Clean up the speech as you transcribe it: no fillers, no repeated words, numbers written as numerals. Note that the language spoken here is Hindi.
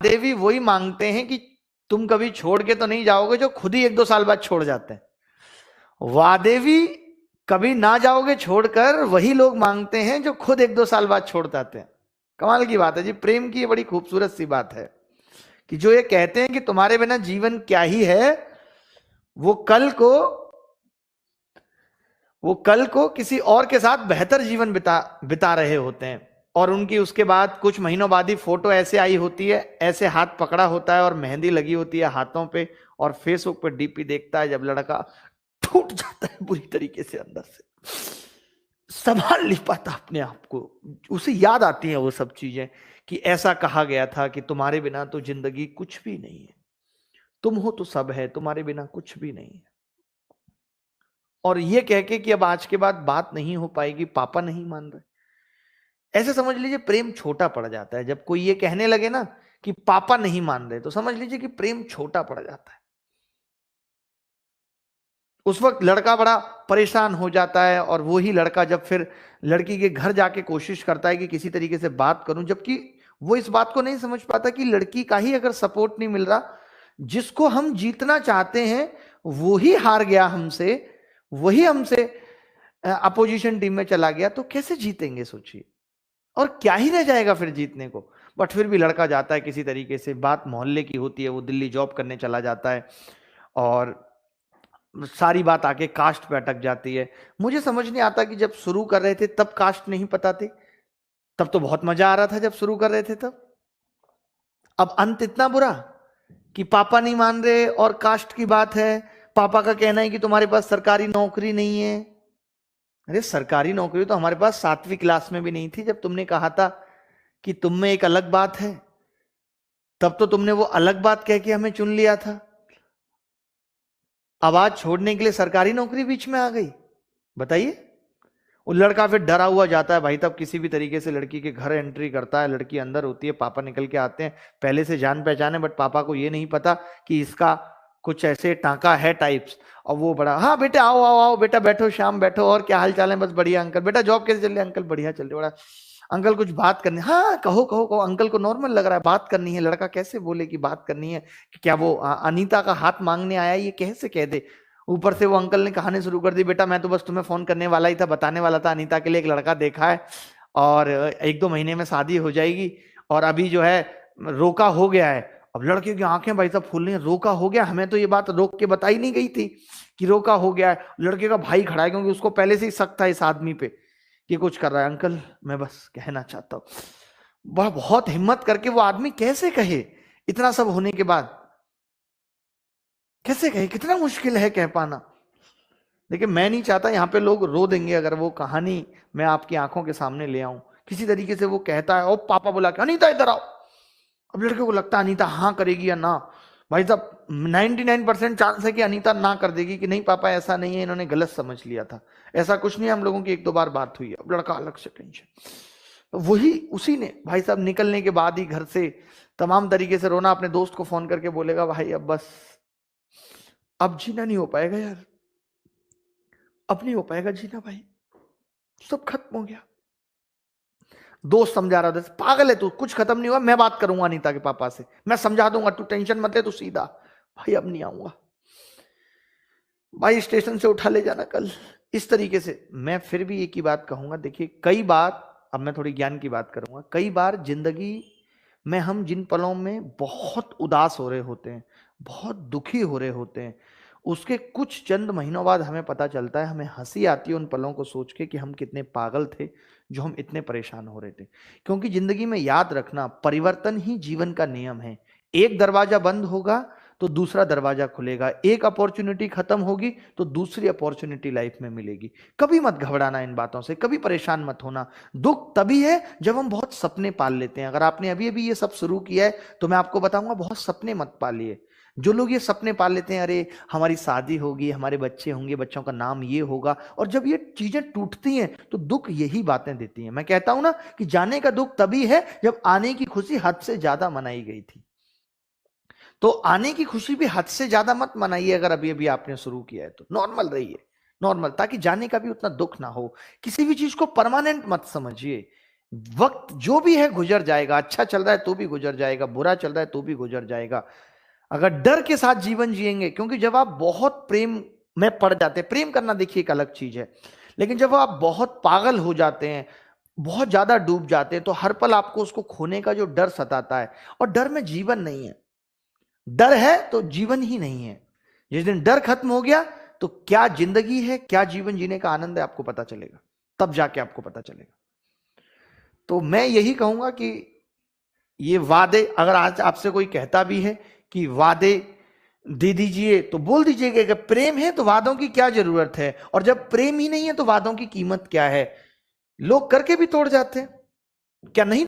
देवी वही मांगते हैं कि तुम कभी छोड़ के तो नहीं जाओगे, जो खुद ही 1-2 साल बाद छोड़ जाते हैं। वादेवी कभी ना जाओगे छोड़कर, वही लोग मांगते हैं जो खुद 1-2 साल बाद छोड़ जाते हैं। कमाल की बात है जी, प्रेम की ये बड़ी खूबसूरत सी बात है कि जो ये कहते हैं कि तुम्हारे बिना जीवन क्या ही है, वो कल को किसी और के साथ बेहतर जीवन बिता रहे होते हैं। और उनकी उसके बाद कुछ महीनों बाद ही फोटो ऐसे आई होती है, ऐसे हाथ पकड़ा होता है और मेहंदी लगी होती है हाथों पे, और फेसबुक पे डीपी देखता है जब लड़का टूट जाता है बुरी तरीके से, अंदर से संभाल नहीं पाता अपने आप को। उसे याद आती है वो सब चीजें कि ऐसा कहा गया था कि तुम्हारे बिना तो जिंदगी कुछ भी नहीं है, तुम हो तो सब है, तुम्हारे बिना कुछ भी नहीं है। और ये कह के कि अब आज के बाद बात नहीं हो पाएगी, पापा नहीं मान रहे, ऐसे समझ लीजिए प्रेम छोटा पड़ जाता है। जब कोई ये कहने लगे ना कि पापा नहीं मान रहे, तो समझ लीजिए कि प्रेम छोटा पड़ जाता है। उस वक्त लड़का बड़ा परेशान हो जाता है, और वही लड़का जब फिर लड़की के घर जाके कोशिश करता है कि किसी तरीके से बात करूं, जबकि वो इस बात को नहीं समझ पाता कि लड़की का ही अगर सपोर्ट नहीं मिल रहा, जिसको हम जीतना चाहते हैं वो ही हार गया हमसे, वही हमसे अपोजिशन टीम में चला गया, तो कैसे जीतेंगे सोचिए। और क्या ही रह जाएगा फिर जीतने को। बट फिर भी लड़का जाता है किसी तरीके से, बात मोहल्ले की होती है, वो दिल्ली जॉब करने चला जाता है, और सारी बात आके कास्ट पे अटक जाती है। मुझे समझ नहीं आता कि जब शुरू कर रहे थे तब कास्ट नहीं पता थी, तब तो बहुत मजा आ रहा था जब शुरू कर रहे थे तब। अब अंत इतना बुरा कि पापा नहीं मान रहे और कास्ट की बात है। पापा का कहना है कि तुम्हारे पास सरकारी नौकरी नहीं है। अरे सरकारी नौकरी तो हमारे पास 7वीं क्लास में भी नहीं थी जब तुमने कहा था कि तुम में एक अलग बात है, तब तो तुमने वो अलग बात कह के हमें चुन लिया था। आवाज छोड़ने के लिए सरकारी नौकरी बीच में आ गई, बताइए। वो लड़का फिर डरा हुआ जाता है भाई, तब किसी भी तरीके से लड़की के घर एंट्री करता है। लड़की अंदर होती है, पापा निकल के आते हैं, पहले से जान पहचान है, बट पापा को ये नहीं पता कि इसका कुछ ऐसे टांका है टाइप्स। और वो बड़ा, हाँ बेटे आओ आओ आओ बेटा बैठो, शाम बैठो, और क्या हाल चाल है? बस बढ़िया अंकल। बेटा जॉब कैसे चल रही है? अंकल बढ़िया चल रही है। बड़ा अंकल कुछ बात करनी? हाँ कहो कहो कहो। अंकल को नॉर्मल लग रहा है, बात करनी है। लड़का कैसे बोले कि बात करनी है, कि क्या वो अनीता का हाथ मांगने आया, ये कैसे कह दे। ऊपर से वो अंकल ने कहानी शुरू कर दी, बेटा मैं तो बस तुम्हें फोन करने वाला ही था, बताने वाला था अनीता के लिए एक लड़का देखा है, और 1-2 महीने में शादी हो जाएगी, और अभी जो है रोका हो गया है। अब लड़के की आंखें भाई साहब फूल रही हैं, रोका हो गया? हमें तो ये बात रोक के बताई नहीं गई थी कि रोका हो गया है। लड़के का भाई खड़ा है, क्योंकि उसको पहले से ही शक था इस आदमी पे कि कुछ कर रहा है। अंकल मैं बस कहना चाहता हूं। बहुत हिम्मत करके वो आदमी कैसे कहे इतना सब होने के बाद, कैसे कहे? कितना मुश्किल है कह पाना। देखिए मैं नहीं चाहता यहां पे लोग रो देंगे अगर वो कहानी मैं आपकी आंखों के सामने ले आऊं। किसी तरीके से वो कहता है, ओ पापा बुला के, अनीता इधर आओ। अब लड़के को लगता है अनीता हाँ करेगी या ना। भाई साहब 99% चांस है कि अनीता ना कर देगी कि नहीं पापा ऐसा नहीं है, इन्होंने गलत समझ लिया था, ऐसा कुछ नहीं, हम लोगों की 1-2 बार बात हुई है। अब लड़का अलग से टेंशन। वही उसी ने भाई साहब निकलने के बाद ही घर से तमाम तरीके से रोना, अपने दोस्त को फोन करके बोलेगा भाई अब बस, अब जीना नहीं हो पाएगा यार, अब नहीं हो पाएगा जीना भाई, सब खत्म हो गया। दोस्त समझा रहा था, पागल है तू, कुछ खत्म नहीं हुआ, मैं बात करूंगा अनीता के पापा से, मैं समझा दूंगा, तू टेंशन मत ले, तू सीधा। भाई अब नहीं आऊंगा भाई, स्टेशन से उठा ले जाना कल। इस तरीके से मैं फिर भी एक ही बात कहूंगा, देखिए कई बार, अब मैं थोड़ी ज्ञान की बात करूंगा, कई बार जिंदगी में हम जिन पलों में बहुत उदास हो रहे होते हैं, बहुत दुखी हो रहे होते हैं, उसके कुछ चंद महीनों बाद हमें पता चलता है, हमें हंसी आती है उन पलों को सोच के कि हम कितने पागल थे जो हम इतने परेशान हो रहे थे। क्योंकि जिंदगी में याद रखना, परिवर्तन ही जीवन का नियम है। एक दरवाजा बंद होगा तो दूसरा दरवाजा खुलेगा, एक अपॉर्चुनिटी खत्म होगी तो दूसरी अपॉर्चुनिटी लाइफ में मिलेगी। कभी मत घबराना इन बातों से, कभी परेशान मत होना। दुख तभी है जब हम बहुत सपने पाल लेते हैं। अगर आपने अभी अभी ये सब शुरू किया है तो मैं आपको बताऊंगा बहुत सपने मत पालिए। जो लोग ये सपने पाल लेते हैं, अरे हमारी शादी होगी, हमारे बच्चे होंगे, बच्चों का नाम ये होगा, और जब ये चीजें टूटती हैं तो दुख यही बातें देती हैं। मैं कहता हूं ना कि जाने का दुख तभी है जब आने की खुशी हद से ज्यादा मनाई गई थी। तो आने की खुशी भी हद से ज्यादा मत मनाइए। अगर अभी अभी आपने शुरू किया है तो नॉर्मल रहिए, नॉर्मल, ताकि जाने का भी उतना दुख ना हो। किसी भी चीज को परमानेंट मत समझिए। वक्त जो भी है गुजर जाएगा, अच्छा चल रहा है तो भी गुजर जाएगा, बुरा चल रहा है तो भी गुजर जाएगा। अगर डर के साथ जीवन जिएंगे, क्योंकि जब आप बहुत प्रेम में पड़ जाते हैं, प्रेम करना देखिए एक अलग चीज है, लेकिन जब आप बहुत पागल हो जाते हैं, बहुत ज्यादा डूब जाते हैं, तो हर पल आपको उसको खोने का जो डर सताता है, और डर में जीवन नहीं है। डर है तो जीवन ही नहीं है। जिस दिन डर खत्म हो गया तो क्या जिंदगी है, क्या जीवन जीने का आनंद है, आपको पता चलेगा, तब जाके आपको पता चलेगा। तो मैं यही कहूंगा कि ये वादे, अगर आज आपसे कोई कहता भी है कि वादे दे दीजिए, तो बोल दीजिएगा कि प्रेम है तो वादों की क्या जरूरत है, और जब प्रेम ही नहीं है तो वादों की कीमत क्या है। लोग करके भी तोड़ जाते हैं, क्या नहीं?